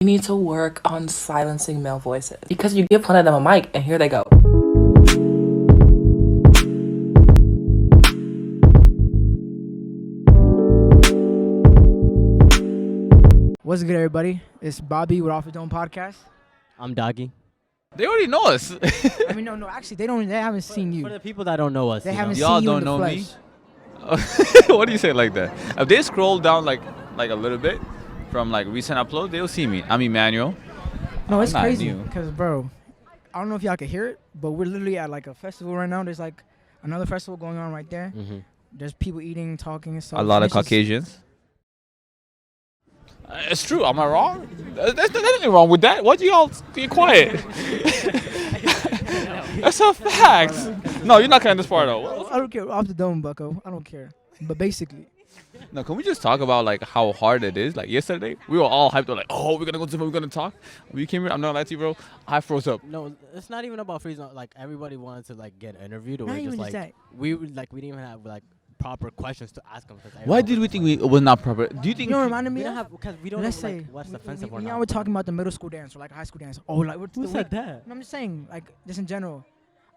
You need to work on silencing male voices because you give one of them a mic and here they go. What's good, everybody? It's Bobby with Off His Own Podcast. I'm Doggy. They already know us. I mean, no, actually, they haven't seen you. For the people that don't know us, They you haven't know? seen Y'all you don't in the know flesh. me? What do you say like that? If they scroll down like a little bit from like recent upload, they'll see me. I'm Emmanuel. No, it's I'm not crazy new. because, bro, I don't know if y'all can hear it, but we're literally at like a festival right now. There's like another festival going on right there. Mhm. There's people eating, talking, and stuff. A lot and of it's just- Caucasians. It's true. Am I wrong? There's nothing wrong with that. Why do y'all be quiet? That's a fact. No, you're not cutting this part out. I don't care. Off the dome, bucko. I don't care. But basically, No, can we just talk about like how hard it is? Like yesterday, we were all hyped up, like, oh, we're gonna go to we're gonna talk. When you came here, I'm not lying to you, bro. I froze up. No, it's not even about freezing. Like everybody wanted to like get interviewed, or Not we're even just just like that. we didn't even have like proper questions to ask them. Why did we think it was not proper? Do you think? you know what reminded we me don't of? have because we don't Let's know say like, what's offensive or we not. were talking about the middle school dance or like high school dance. Oh, like what's Who the said week? that? No, I'm just saying, like, just in general.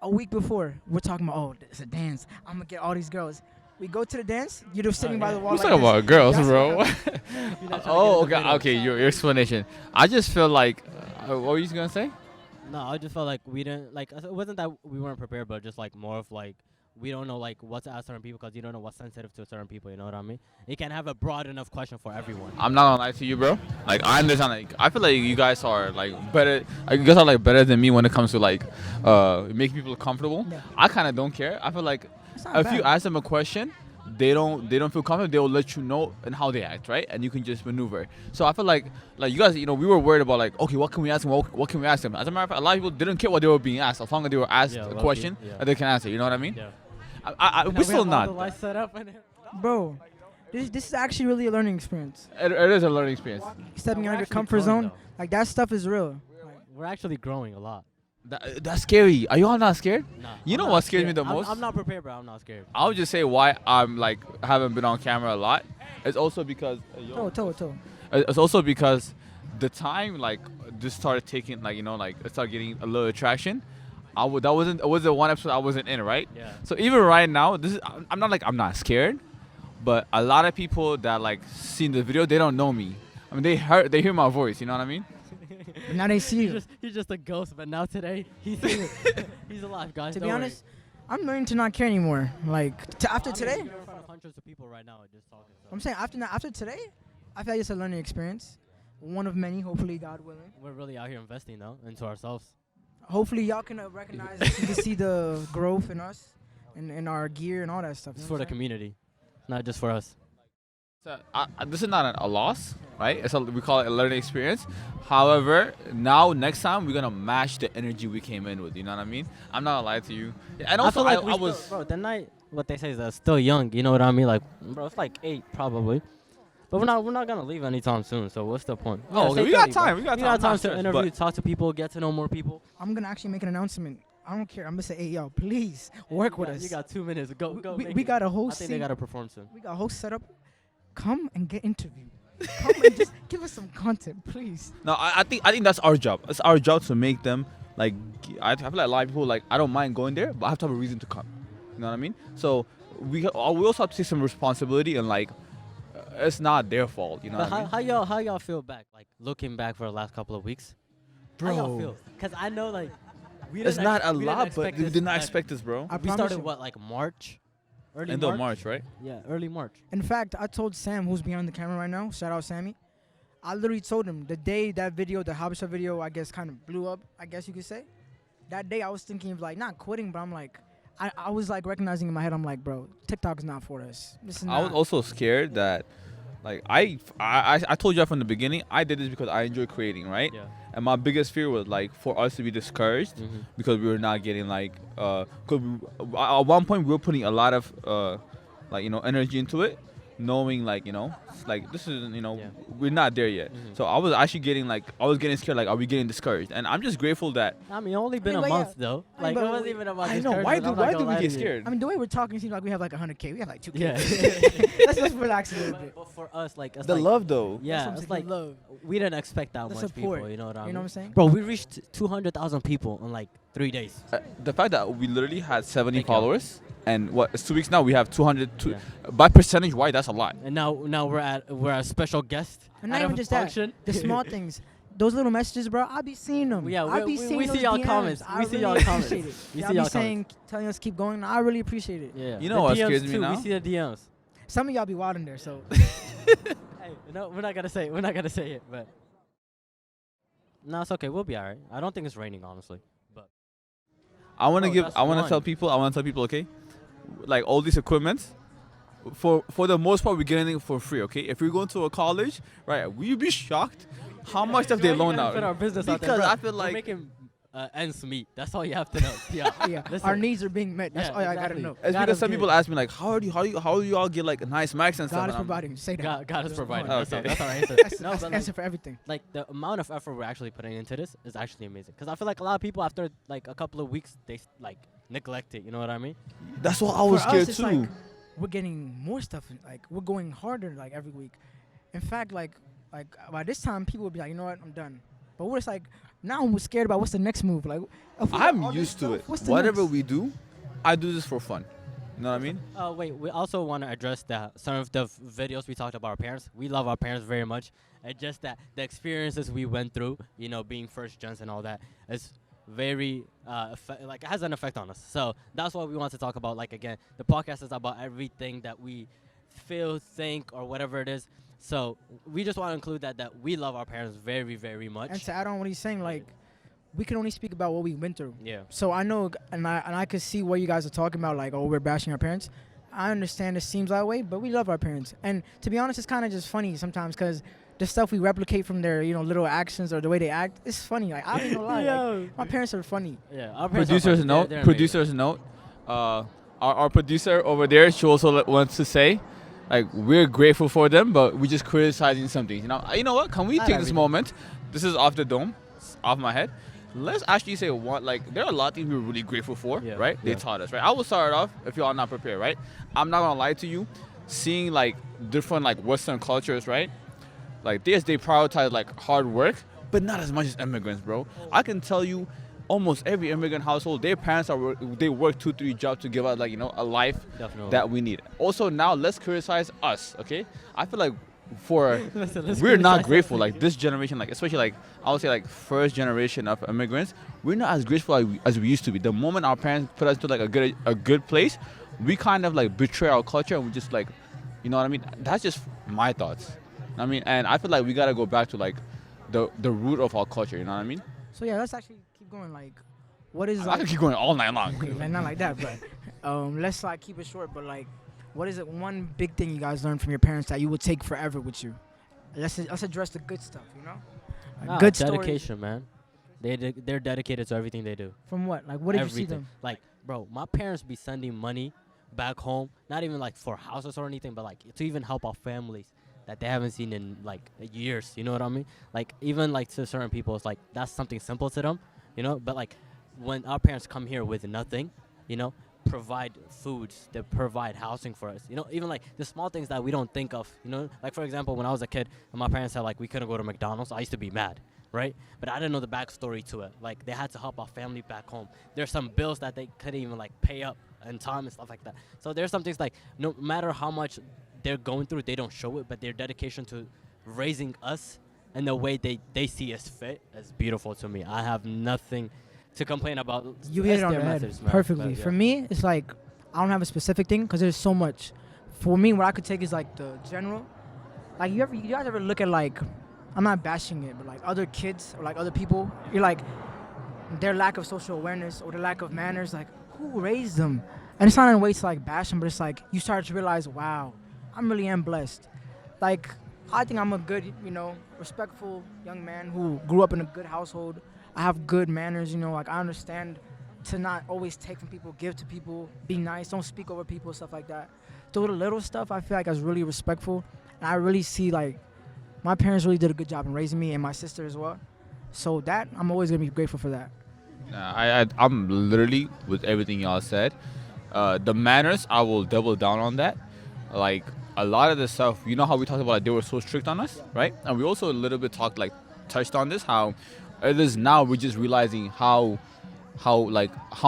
A week before, we're talking about, oh, it's a dance. I'm going to get all these girls. We go to the dance. You're just sitting by yeah. the wall. Who's like talking this. about girls, That's bro? what You're not trying to Oh, get in the okay, middle. your explanation. I just feel like, what were you gonna say? No, I just felt like we didn't like. It wasn't that we weren't prepared, but just like more of like we don't know like what to ask certain people because you don't know what's sensitive to certain people. You know what I mean? You can't have a broad enough question for everyone. I'm not gonna lie to you, bro. Like I understand. Like I feel like you guys are like better. You guys are like better than me when it comes to like making people comfortable. Yeah. I kind of don't care. I feel like It's not if you bad. ask them a question, they don't feel comfortable. They will let you know and how they act, right? And you can just maneuver. So I feel like you guys, we were worried about like, okay, what can we ask them? What can we ask them? As a matter of fact, a lot of people didn't care what they were being asked as long as they were asked Yeah, a low-key, question yeah. that they can answer. You know what I mean? Yeah. We still have all the not. lights set up and Bro, this is actually really a learning experience. It is a learning experience. Stepping we're out of your actually comfort growing, zone, though. like, that stuff is real. We're actually growing a lot. That's scary. Are you all not scared? Nah, You I'm know not what scares me scared. the most? I'm not prepared, bro. I'm not scared. I would just say why I'm like haven't been on camera a lot. It's also because Toe. it's also because the time like this started taking like it started getting a little attraction. It was the one episode I wasn't in, right? Yeah. So even right now, I'm not scared, but a lot of people that like seen the video, they don't know me. I mean they hear my voice, you know what I mean? But now they see you. He's just a ghost, but now today he's he's alive, guys. To don't be worry. honest, I'm learning to not care anymore. Like, after I mean, today, you're in front of hundreds of people right now just talking. So. I'm saying after today, I feel like it's a learning experience. One of many, hopefully, God willing. We're really out here investing though into ourselves. Hopefully, y'all can recognize, you can see the growth in us and in our gear and all that stuff. It's you know for what the I'm saying? community, not just for us. So, this is not a loss, right? We call it a learning experience. However, next time we're gonna match the energy we came in with. You know what I mean? I'm not gonna lie to you. And also, feel like I we was. still, bro. The night, what they say is that still young. You know what I mean? Like, bro, it's like 8 probably. But we're not gonna leave anytime soon. So what's the point? Oh, stay we got 30, bro. time. We got We time. got I'm time not to stressed, interview, but- talk to people, get to know more people. I'm gonna actually make an announcement. I don't care. I'm gonna say, hey, yo, please work with us. You got 2 minutes. Go. we got a whole I think they scene. gotta perform soon. We got a whole setup. Come and get interviewed. Come and just give us some content, please. No, I think that's our job. It's our job to make them like. I feel like a lot of people like I don't mind going there, but I have to have a reason to come. You know what I mean? So we also have to take some responsibility and like it's not their fault. You know But what I mean? how y'all feel back? Like looking back for the last couple of weeks. How y'all feel? Cause I know like we It's didn't not a we didn't lot, but expect we this did not back- expect this, bro. I We promise started you. what like March, early End of March, right? Yeah, early March. In fact, I told Sam, who's behind the camera right now, shout out Sammy. I literally told him the day that video, the Habesha video, I guess kind of blew up, I guess you could say. That day I was thinking of like not quitting, but I'm like, I was like recognizing in my head, I'm like, bro, TikTok is not for us. This is I was not. also scared that, like, I told you from the beginning, I did this because I enjoy creating, right? Yeah. And my biggest fear was like for us to be discouraged because we were not getting like, cause at one point we were putting a lot of, energy into it, knowing like like this is Yeah. we're not there yet. Mhm. So I was actually getting scared, like are we getting discouraged? And I'm just grateful that I mean, only been I a mean, but month though. I mean, Like it but wasn't even about. I know why do we get scared? I mean, the way we're talking seems like we have like 100K. We have like 2K. Yeah. Let's just relax a little bit. But for us, like it's The like, love though. Yeah, That's it's what like I'm saying, love. we didn't expect that The much support. people. You know what I mean? You know what I'm saying? Bro, we reached 200,000 people in like 3 days. The fact that we literally had 70 Thank you. followers, and what it's 2 weeks now, we have 200. Yeah. By percentage wise, that's a lot. And now we're a special guest. And at not a even just function. that. The small things. Those little messages, bro, I be seeing them. Yeah, I be we seeing see those y'all DMs. comments. I We see really y'all comments. appreciate it. We Y'all see be y'all saying, telling us keep going. I really appreciate it. Yeah. You know The what DMs scares me too. now? We see the DMs. Some of y'all be wild in there, so. Hey, no, we're not gonna say it, but no, it's okay. We'll be alright. I don't think it's raining, honestly. But I want to Bro, give. that's I want to one. tell people. Okay, like all these equipments. For the most part, we get anything for free. Okay, if we're going to a college, right, will you be shocked how much stuff they loan out? Put our business out there, Because bro. I feel We're like making ends meet. That's all you have to know. Yeah. Yeah, Listen. our needs are being met. That's Yeah, all I gotta exactly. know. it's God because is some good. people ask me like, how do you all get like nice marks and stuff? God is and I'm- providing. Say that. God is Just providing. come on. That's, Okay. that's our answer. That's No, that's but the answer for everything. like the amount of effort we're actually putting into this is actually amazing. Because I feel like a lot of people after like a couple of weeks they like neglect it. You know what I mean? That's what I was For scared us, it's too. like we're getting more stuff. Like we're going harder like every week. In fact, like by this time, people would be like, you know what, I'm done. But we're just like now I'm scared about what's the next move. Like if we got I'm all this used to stuff, it. what's the Whatever next? we do, I do this for fun. You know what I mean? Wait, we also want to address that some of the videos we talked about our parents. We love our parents very much. And just that the experiences we went through, you know, being first gens and all that, is very like it has an effect on us. So that's what we want to talk about. Like again, the podcast is about everything that we feel, think, or whatever it is. So we just want to include that we love our parents very, very much. And to add on what he's saying, like we can only speak about what we went through. Yeah. So I know, and I could see what you guys are talking about, like, oh, we're bashing our parents. I understand it seems that way, but we love our parents. And to be honest, it's kind of just funny sometimes because the stuff we replicate from their, little actions or the way they act, it's funny. Like, I don't even lie. Like, my parents are funny. Yeah. Our parents are Producer's funny. note. They're amazing. Producer's note. Our producer over there, she also wants to say, like, we're grateful for them, but we're just criticizing something. You know what? Can we Not take this everything. moment? This is off the dome, it's off my head. Let's actually say what, like, there are a lot of things we're really grateful for, Yeah, right? They yeah. taught us, right? I will start it off if y'all not prepared, right? I'm not gonna lie to you. Seeing like different like Western cultures, right? Like they prioritize like hard work, but not as much as immigrants, bro. I can tell you, almost every immigrant household, their parents they work 2-3 jobs to give us like a life Definitely. that we need. Also, now let's criticize us, okay? I feel like Listen, let's we're not criticize grateful. us. Like this generation, like especially like I would say like first generation of immigrants, we're not as grateful as we used to be. The moment our parents put us to like a good place, we kind of like betray our culture and we just like, you know what I mean? That's just my thoughts. I mean, and I feel like we gotta go back to like the root of our culture. You know what I mean? So, yeah, let's actually keep going. Like, what is I like. could keep going all night long. Okay, not like that, but let's like keep it short. But like, what is it? One big thing you guys learned from your parents that you would take forever with you. Let's address the good stuff. Like good stories. dedication, man. They're dedicated to everything they do. From what? Like, what did you see Everything. them? Like, bro, my parents be sending money back home, not even like for houses or anything, but like to even help our families that they haven't seen in like years. You know what I mean? Like even like to certain people, it's like that's something simple to them, But like when our parents come here with nothing, provide foods, they provide housing for us. Even like the small things that we don't think of. Like for example, when I was a kid, and my parents said like we couldn't go to McDonald's, I used to be mad. Right? But I didn't know the backstory to it. Like they had to help our family back home. There's some bills that they couldn't even like pay up in time and stuff like that. So there's some things like no matter how much they're going through, they don't show it, but their dedication to raising us and the way they see us fit is beautiful to me. I have nothing to complain about. You hit It's it on their the head methods, man. perfectly. But, yeah. For me, it's like I don't have a specific thing because there's so much. For me, what I could take is like the general. Like you guys ever look at like, I'm not bashing it, but like other kids or like other people, you're like their lack of social awareness or their lack of manners. Like who raised them? And it's not in a way to like bash them, but it's like you start to realize, wow, I really am blessed. Like I think I'm a good, respectful young man who grew up in a good household. I have good manners, like I understand to not always take from people, give to people, be nice, don't speak over people, stuff like that. through the little stuff, I feel like I was really respectful, and I really see like my parents really did a good job in raising me and my sister as well. So that I'm always gonna be grateful for that. I'm literally with everything y'all said. The manners, I will double down on that. Like a lot of the stuff, you know how we talked about like, they were so strict on us, right? And we also a little bit touched on this, how it is now we're just realizing how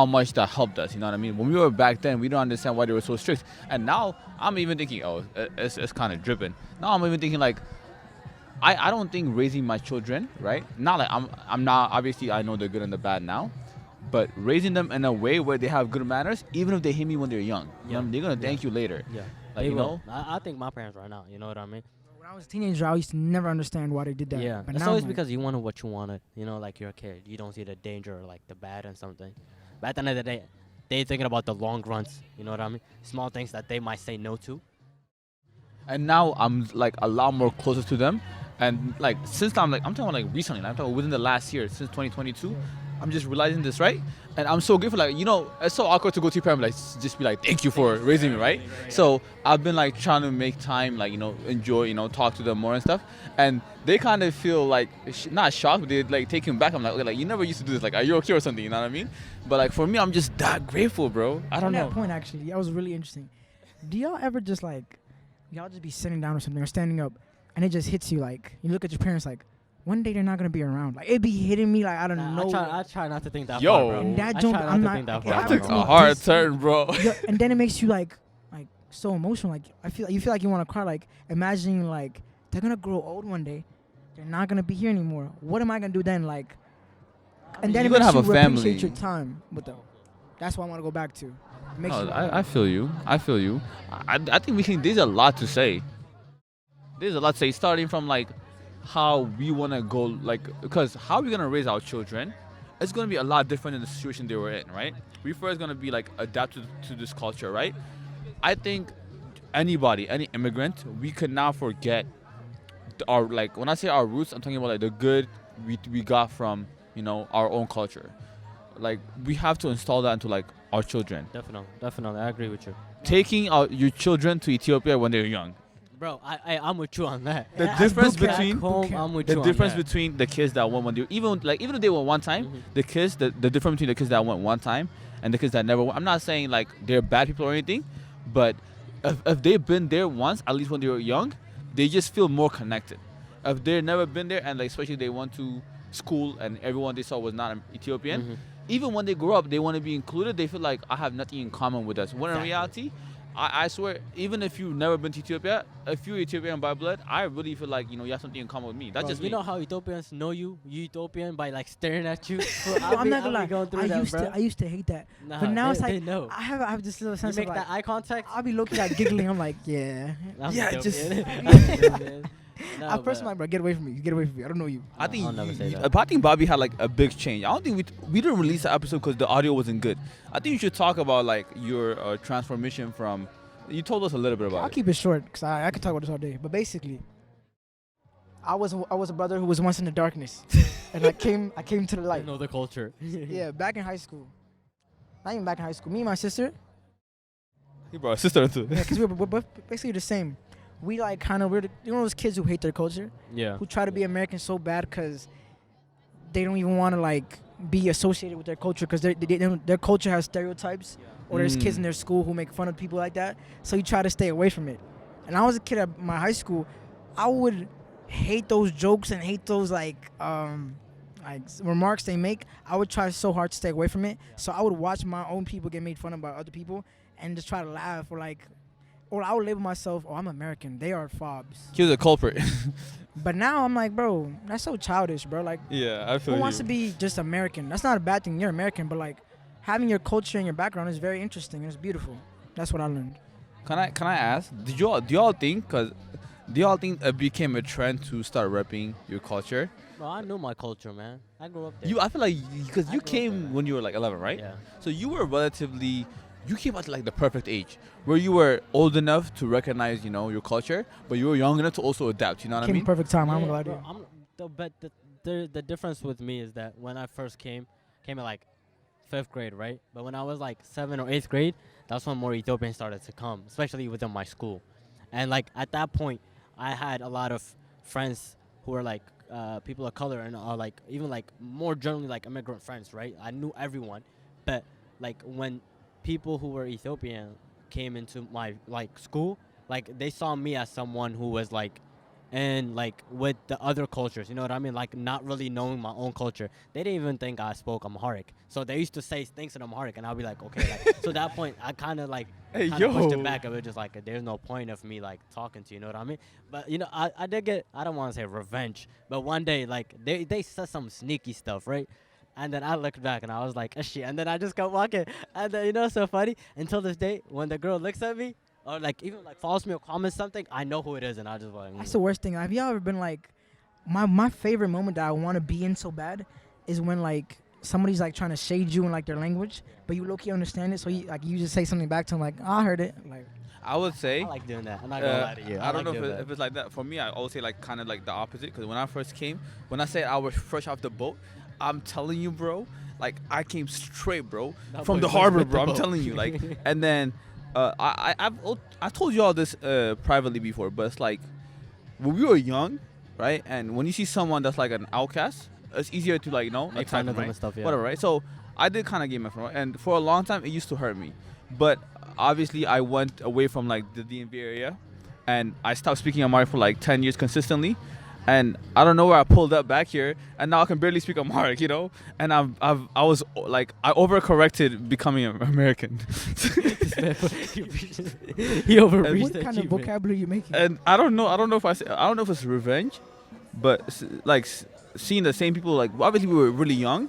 much that helped us. You know what I mean? When we were back then, we don't understand why they were so strict. And now I'm even thinking, oh, it's kind of dripping. Now I'm even thinking like, I don't think raising my children, right? Not like I'm not, obviously I know they're good and the bad now, but raising them in a way where they have good manners, even if they hit me when they're young, you know, they're gonna thank you later. Yeah, like, they you will. know. I think my parents right now. You know what I mean? When I was a teenager, I used to never understand why they did that. Yeah, but it's now always I'm like, because you wanted what you wanted. You know, like you're a kid, you don't see the danger or like the bad in something. But at the end of the day, they thinking about the long runs. You know what I mean? Small things that they might say no to. And now I'm like a lot more closer to them, and like since I'm talking about like recently, I'm talking within the last year, since 2022, I'm just realizing this, right? And I'm so grateful. Like, you know, it's so awkward to go to your parents, like just be like, thank you for raising me, right? So I've been like trying to make time, like, you know, enjoy, you know, talk to them more and stuff, and they kind of feel like not shocked, but they like taken back. I'm like, okay, like you never used to do this. Like, are you okay or something? You know what I mean? But like for me, I'm just that grateful, bro. I don't on know. that point, actually, that was really interesting. Do y'all ever just like, y'all just be sitting down or something or standing up, and it just hits you like, you look at your parents like, one day they're not gonna be around. Like it be hitting me like I don't know. I try not to think that Yo. far, bro. And that I joke, try I'm to not. think that Like, far, it That bro. took happens a to me hard this- turn, bro. Yeah, and then it makes you like so emotional. Like you feel like you want to cry. Like imagining like they're gonna grow old one day, they're not gonna be here anymore. What am I gonna do then? Like, and then it you're makes gonna you have a appreciate family. your time with them. That's what I want to go back to. It makes No, you I feel you. I feel you. I think we can. There's a lot to say. There's a lot to say, starting from like how we want to go, like, because how we're gonna raise our children, it's gonna be a lot different in the situation they were in, right? We first gonna be like adapted to this culture, right? I think anybody, any immigrant, we could not forget our, like, when I say our roots, I'm talking about like the good we got from, you know, our own culture. Like we have to install that into like our children. Definitely, I agree with you, Taking your children to Ethiopia when they're young. bro. I'm with you on that. The Yeah, difference boot camp. between Home, I'm with the you difference on that. between the kids that went when they even if they went one time, Mhm. the kids the difference between the kids that went one time and the kids that never went. I'm not saying like they're bad people or anything, but if they've been there once, at least when they were young, they just feel more connected. If they've never been there and like especially they went to school and everyone they saw was not Ethiopian, Mhm. even when they grow up, they want to be included. They feel like I have nothing in common with us. When in Exactly. reality, I swear, even if you've never been to Ethiopia, if you're Ethiopian by blood, I really feel like you have something in common with me. That's Bro, just you me. know how Ethiopians know you Ethiopian by like staring at you. I'm not gonna lie. Going through that, bro. I used to hate that, Nah, but now they, it's like they know. I have this little You sense make of like that eye contact. I'll be looking at giggling. I'm like, yeah. I'm Yeah, Ethiopian. No, At first, but- I'm like, bro, get away from me. You get away from me. I don't know you. I think I'll never say you- that. I think Bobby had like a big change. I don't think we didn't release the episode because the audio wasn't good. I think you should talk about like your transformation from. You told us a little bit about I'll it. keep it short because I could talk about this all day. But basically, I was a brother who was once in the darkness, and I came to the I light. know the culture. Yeah, back in high school. Not even back in high school. Me and my sister, He brought a sister into yeah, it. because we're both basically the same. We like kind of we're those kids who hate their culture, Yeah. who try to be American so bad because they don't even want to like be associated with their culture because their culture has stereotypes, or there's kids in their school who make fun of people like that. So you try to stay away from it. And I was a kid at my high school. I would hate those jokes and hate those like remarks they make. I would try so hard to stay away from it. So I would watch my own people get made fun of by other people and just try to laugh or I would label myself, oh, I'm American. They are fobs. He was a culprit. But now I'm like, bro, that's so childish, bro. Like, Yeah, I feel who wants to be just American? That's not a bad thing. You're American, but like having your culture and your background is very interesting. It's beautiful. That's what I learned. Can I ask? Do y'all think it became a trend to start repping your culture? Bro, I know my culture, man. I grew up there. I feel like because I you grew up came there. when you were like 11, right? Yeah. So you were you came at like the perfect age where you were old enough to recognize, your culture, but you were young enough to also adapt. You know what I Came mean? perfect time. I'm Yeah, gonna lie to bro, you. but the difference with me is that when I first came at like 5th grade, right? But when I was like 7th or 8th grade, that's when more Ethiopians started to come, especially within my school. And like at that point, I had a lot of friends who were like people of color and like even like more generally like immigrant friends, right? I knew everyone, but like when people who were Ethiopian came into my like school, like they saw me as someone who was like and like with the other cultures, you know what I mean? Like not really knowing my own culture. They didn't even think I spoke Amharic. So they used to say things in Amharic and I'll be like, okay, like so at that point I kinda like Hey, kinda pushed yo. it back a bit, just like there's no point of me like talking to you, know what I mean? But you know, I did get, I don't wanna say revenge, but one day like they said some sneaky stuff, right? And then I looked back and I was like, shit. And then I just kept walking. And then, you know, so funny. Until this day, when the girl looks at me, or like even like follows me or comments something, I know who it is, and I just like. That's the worst thing. Have you ever been like, my favorite moment that I want to be in so bad is when like somebody's like trying to shade you in like their language, but you low key understand it, so you like you just say something back to them like, oh, I heard it. Like I would say. I like doing that. I'm not gonna lie to you. I don't like know doing if it's like that. For me, I always say like kind of like the opposite. Because when I first came, when I said I was fresh off the boat, I'm telling you, bro, like I came straight, bro, That from boy the was harbor, with the bro. I'm boat. telling you, like, and then I told you all this privately before, but it's like when we were young, right? And when you see someone that's like an outcast, it's easier to like Make attack fun them, of them right? and stuff, yeah. Whatever, right? So I did kind of get my friend, and for a long time it used to hurt me, but obviously I went away from like the DMV area, and I stopped speaking Amharic for like 10 years consistently. And I don't know where I pulled up back here, and now I can barely speak Amharic, you know. And I overcorrected becoming an American. He overreached what the kind of achievement. vocabulary you making? And I don't know if it's revenge, but seeing the same people, like obviously we were really young,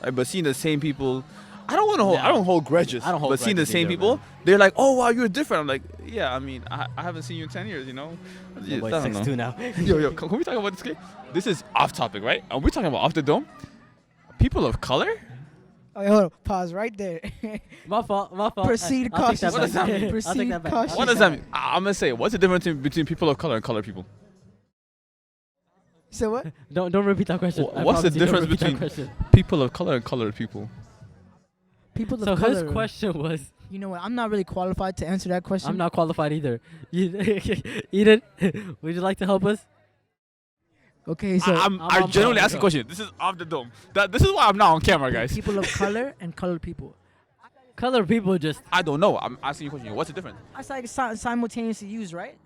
right, but seeing the same people, I don't hold grudges. I don't hold but seeing the grudges same either, people, man. they're like, oh wow, you're different. I'm like, yeah, I mean, I haven't seen you in 10 years, you know. My boy's I don't know. 6'2" now. Yo, can we talk about this kid? This is off topic, right? Are we talking about off the dome? People of color? Oh, hold on. Pause right there. My fault. Proceed I'll take that cautiously. What does that back. mean? I'll Proceed take that back. cautiously. What does that mean? I'm gonna say, what's the difference between people of color and colored people? So what? Don't repeat that question. I What's the promise you, don't difference repeat that between question. people of color and colored people? People of So color. his question was, You know what? I'm not really qualified to answer that question. I'm not qualified either. Eden, would you like to help us? Okay, so I'm I'm genuinely on asking a question. This is off the dome. This is why I'm not on camera, guys. people of color and colored people. Color people just I don't know. I'm asking you a question. What's the difference? That's like simultaneously used, right?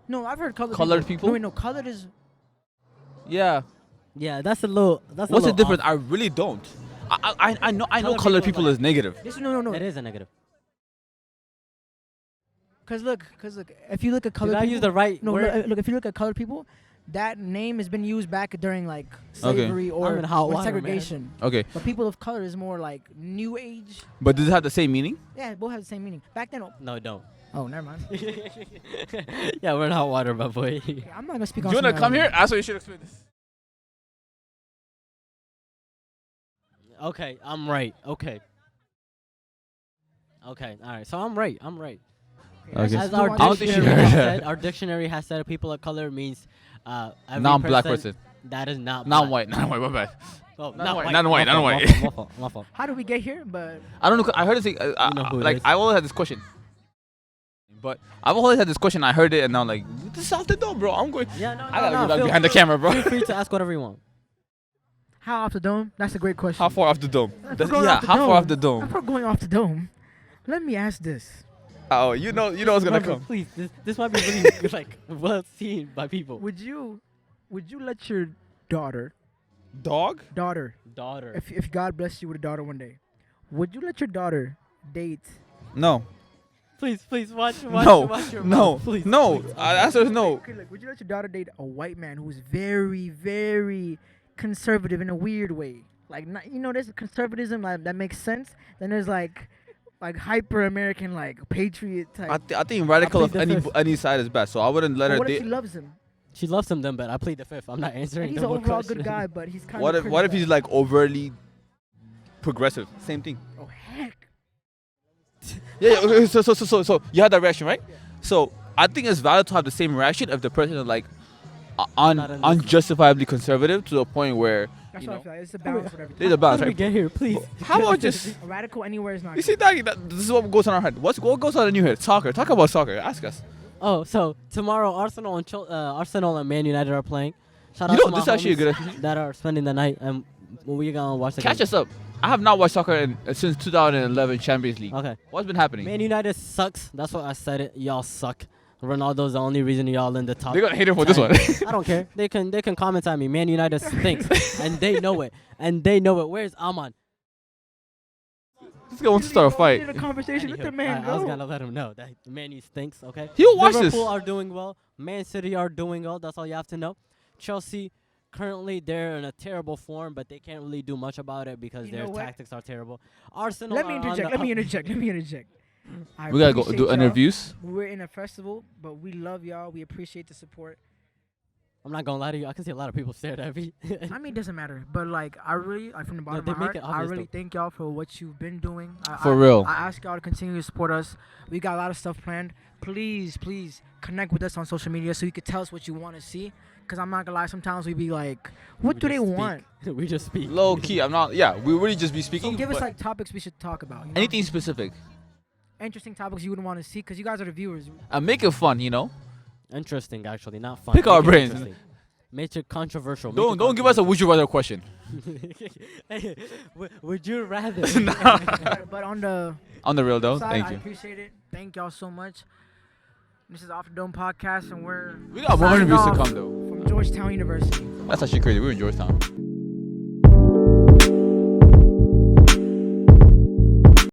No, I've heard Colored people? No, wait, no, colored is. Yeah. yeah. That's a little. That's a What's the little difference? off. I really don't. I know Colored colored people people are is negative. This no. It is a negative. Cause look, if you look at You colored gotta people, use the right no, word. look, if you look at colored people, that name has been used back during like slavery I'm or in hot water, man. segregation. Okay, But people of color is more like new age. but does it have the same meaning? Yeah, both have the same meaning. Back then, No, don't. oh, never mind. Yeah, we're in hot water, my boy. Okay, I'm not gonna speak Do on. you wanna something come I here? don't know. That's what you should explain this. Okay, I'm right. Okay. Okay, all right. So I'm right. Okay. As You our want I don't think she dictionary heard has that. said, our dictionary has said people of color means every Non-black person. That is not Non-white. Non-white. My bad. Oh, Non-white, not non-white, My fault, non-white. My fault. How do we get here? But I don't know. I heard it. Say, know who it like is. I always had this question, but I've always had this question. I heard it, and now like this is off the dome, bro. I'm going. Yeah, no, I gotta be back feel behind the camera, bro. Feel free to ask whatever you want. how off the dome? That's a great question. How far off the dome? If we're going Yeah, off the how far off dome- the dome? If we're going off the dome, let me ask this: Oh, you know what's gonna Remember, come. please, this might be really like well seen by people. Would you let your daughter, Dog? Daughter. if God bless you with a daughter one day, would you let your daughter date? No. Please watch No. your No. mouth, please. No. please. Answer is no. Okay, look, would you let your daughter date a white man who's very, very conservative in a weird way? Like, not, there's conservatism that makes sense. Then there's like hyper American, like patriot type. I think radical I of plead the fifth. any side is best. So I wouldn't let But her what if date. she loves him? She loves him then, but I plead the fifth. I'm not answering. And he's the an one overall question. good guy, but he's kind What of. if he's like overly progressive? Same thing. Oh heck! Yeah. Okay, so you had that reaction, right? So I think it's valid to have the same reaction if the person is like Not in this- unjustifiably conservative to the point where That's You what I know, feel like. It's a balance with everything. there's a balance, How did we right? get here, please? How about just A radical anywhere is not you good. see that this is what goes on our head. What goes on in your head? Soccer. Talk about soccer. Ask us. Oh, so tomorrow Arsenal and Man United are playing. Shout You out know, to my this is actually a good homies that are spending the night, and we're gonna watch the Catch game. us up. I have not watched soccer since 2011 Champions League. Okay. What's been happening? Man United sucks. That's what I said. It. Y'all suck. Ronaldo's the only reason y'all in the top. They're gonna hate him for this 10. one. I don't care. They can comment at me. Man United stinks, and they know it. And they know it. Where's Aman? This guy wants to start a fight. A conversation with the Anywho, man. I was go. gonna let him know that Man U stinks. Okay. He'll watch this. Liverpool are doing well. Man City are doing well. That's all you have to know. Chelsea, currently they're in a terrible form, but they can't really do much about it because You their know what? tactics are terrible. Arsenal. Let me are on interject. the Let me interject. I We gotta go appreciate do y'all. interviews. We're in a festival, but we love y'all. We appreciate the support. I'm not gonna lie to you. I can see a lot of people stared at me. I mean, it doesn't matter. But like, I really, from the bottom of they my make heart, it I obvious, really though. thank y'all for what you've been doing. For real. I ask y'all to continue to support us. We got a lot of stuff planned. Please connect with us on social media so you can tell us what you want to see. Cause I'm not gonna lie, sometimes we be like, what We do they just speak. want? We just speak. Low key, I'm not. Yeah, we really just be speaking. So give us but like topics we should talk about. You know? anything specific Interesting topics you wouldn't want to see, cause you guys are the viewers. and make it fun. You know. Interesting, actually, not fun. Pick our Make it brains. interesting. Make it controversial. Make Don't it give us a would you rather question. Hey, would you rather? But on the On the real though, side, thank I you. appreciate it. Thank y'all so much. This is Off the Dome podcast, and we're We got more signing interviews to off come though. from Georgetown University. That's actually crazy. We're in Georgetown.